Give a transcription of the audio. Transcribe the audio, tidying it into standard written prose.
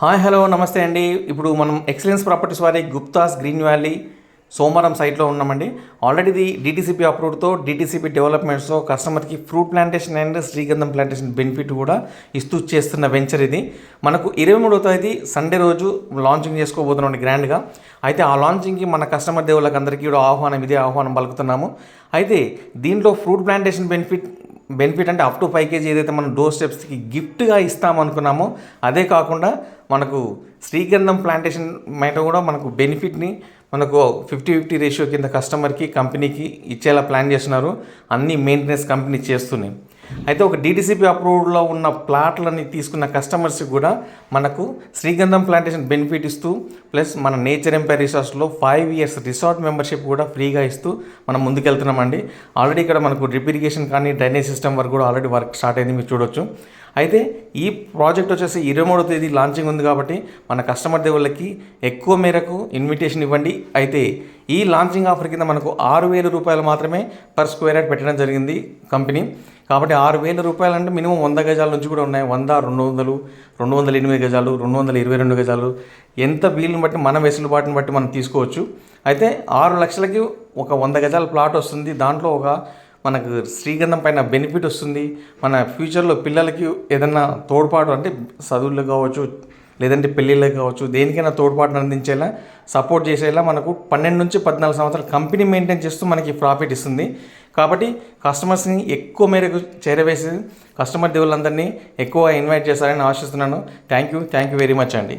Hi hello నమస్తే అండి. ఇప్పుడు మనం ఎక్సలెన్స్ ప్రాపర్టీస్ వారి గుప్తాస్ గ్రీన్ వ్యాలీ సోమవారం సైట్లో ఉన్నామండి. ఆల్రెడీ ఇది డిటీసీపీ అప్రూవ్డ్తో డిటీసీపీ డెవలప్మెంట్స్తో కస్టమర్కి ఫ్రూట్ ప్లాంటేషన్ అండ్ శ్రీగంధం ప్లాంటేషన్ బెనిఫిట్ కూడా ఇస్తూ చేస్తున్న వెంచర్ ఇది. మనకు 23వ తేదీ సండే రోజు లాంచింగ్ చేసుకోబోతున్నాం గ్రాండ్గా. అయితే ఆ లాంచింగ్కి మన కస్టమర్ దేవుళ్ళకి అందరికీ కూడా ఇదే ఆహ్వానం పలుకుతున్నాము. అయితే దీంట్లో ఫ్రూట్ ప్లాంటేషన్ బెనిఫిట్ అంటే అప్ టు 5 kg ఏదైతే మనం డోర్ స్టెప్స్కి గిఫ్ట్గా ఇస్తామనుకున్నామో అదే కాకుండా మనకు శ్రీగంధం ప్లాంటేషన్ మైట కూడా మనకు బెనిఫిట్ని మనకు 50-50 రేషియో కింద కస్టమర్కి కంపెనీకి ఇచ్చేలా ప్లాన్ చేస్తున్నారు. అన్ని మెయింటెనెన్స్ కంపెనీ చేస్తున్నాయి. అయితే ఒక డిటీసీపీ అప్రూవ్డ్లో ఉన్న ప్లాట్లని తీసుకున్న కస్టమర్స్కి కూడా మనకు శ్రీగంధం ప్లాంటేషన్ బెనిఫిట్ ఇస్తూ ప్లస్ మన నేచర్ ఎంపైర్ రిసార్ట్స్లో 5 years రిసార్ట్ మెంబర్షిప్ కూడా ఫ్రీగా ఇస్తూ మనం ముందుకెళ్తున్నామండి. ఆల్రెడీ ఇక్కడ మనకు డ్రిప్ ఇరిగేషన్ కానీ డ్రైనేజ్ సిస్టమ్ వరకు కూడా ఆల్రెడీ వర్క్ స్టార్ట్ అయింది, మీరు చూడొచ్చు. అయితే ఈ ప్రాజెక్ట్ వచ్చేసి 23వ తేదీ లాంచింగ్ ఉంది కాబట్టి మన కస్టమర్ దేవుళ్ళకి ఎక్కువ మేరకు ఇన్విటేషన్ ఇవ్వండి. అయితే ఈ లాంచింగ్ ఆఫర్ కింద మనకు 6,000 రూపాయలు మాత్రమే పర్ స్క్వేర్ యార్డ్ పెట్టడం జరిగింది కంపెనీ. కాబట్టి 6,000 రూపాయలు అంటే మినిమం 100 గజాల నుంచి కూడా ఉన్నాయి. 100, 200, 208 గజాలు, 222 గజాలు, ఎంత వీలుని బట్టి మన వెసులుబాటుని బట్టి మనం తీసుకోవచ్చు. అయితే 6 లక్షలకి ఒక 100 గజాల ప్లాట్ వస్తుంది. దాంట్లో ఒక మనకు శ్రీగంధం పైన బెనిఫిట్ వస్తుంది. మన ఫ్యూచర్లో పిల్లలకి ఏదన్నా తోడ్పాటు అంటే చదువులు కావచ్చు, లేదంటే పెళ్ళిళ్ళకి కావచ్చు, దేనికైనా తోడ్పాటును అందించేలా సపోర్ట్ చేసేలా మనకు 12 నుంచి 14 సంవత్సరాలు కంపెనీ మెయింటైన్ చేస్తూ మనకి ప్రాఫిట్ ఇస్తుంది. కాబట్టి కస్టమర్స్ని ఎక్కువ మేరకు చేరవేసి కస్టమర్ దేవుళ్ళందరినీ ఎక్కువ ఇన్వైట్ చేస్తారని ఆశిస్తున్నాను. థ్యాంక్ యూ వెరీ మచ్ అండి.